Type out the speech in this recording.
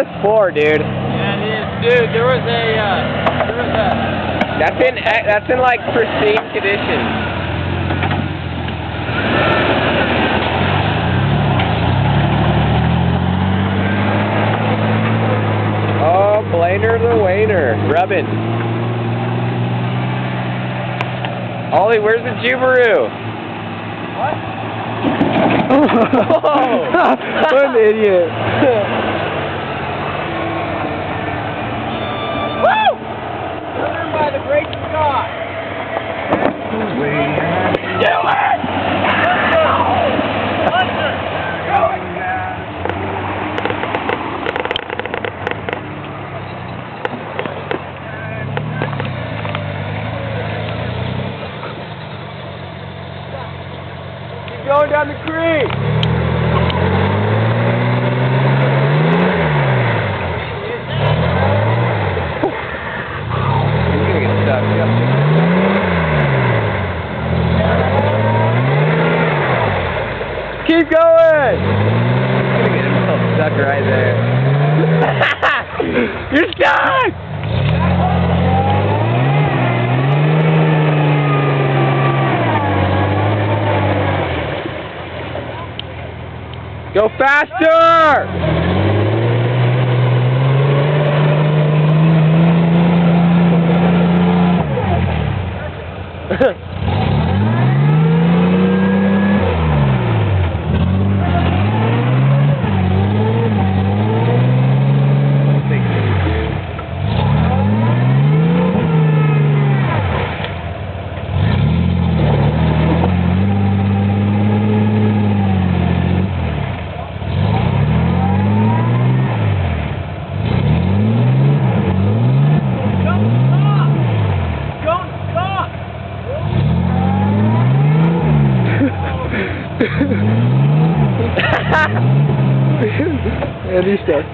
worth 4, dude. Yeah, it is. Dude, there was a... That's in like pristine condition. Oh, Blainer the Wainer, rubbing. Ollie, where's the Jubaru? What? What an idiot. Woo! Driven by the great Scott. Do it! Hunter! Go it! Keep going down the creek. He's gonna get stuck. Keep going! He's gonna get himself stuck right there. You're stuck! Go faster! And he's stuck.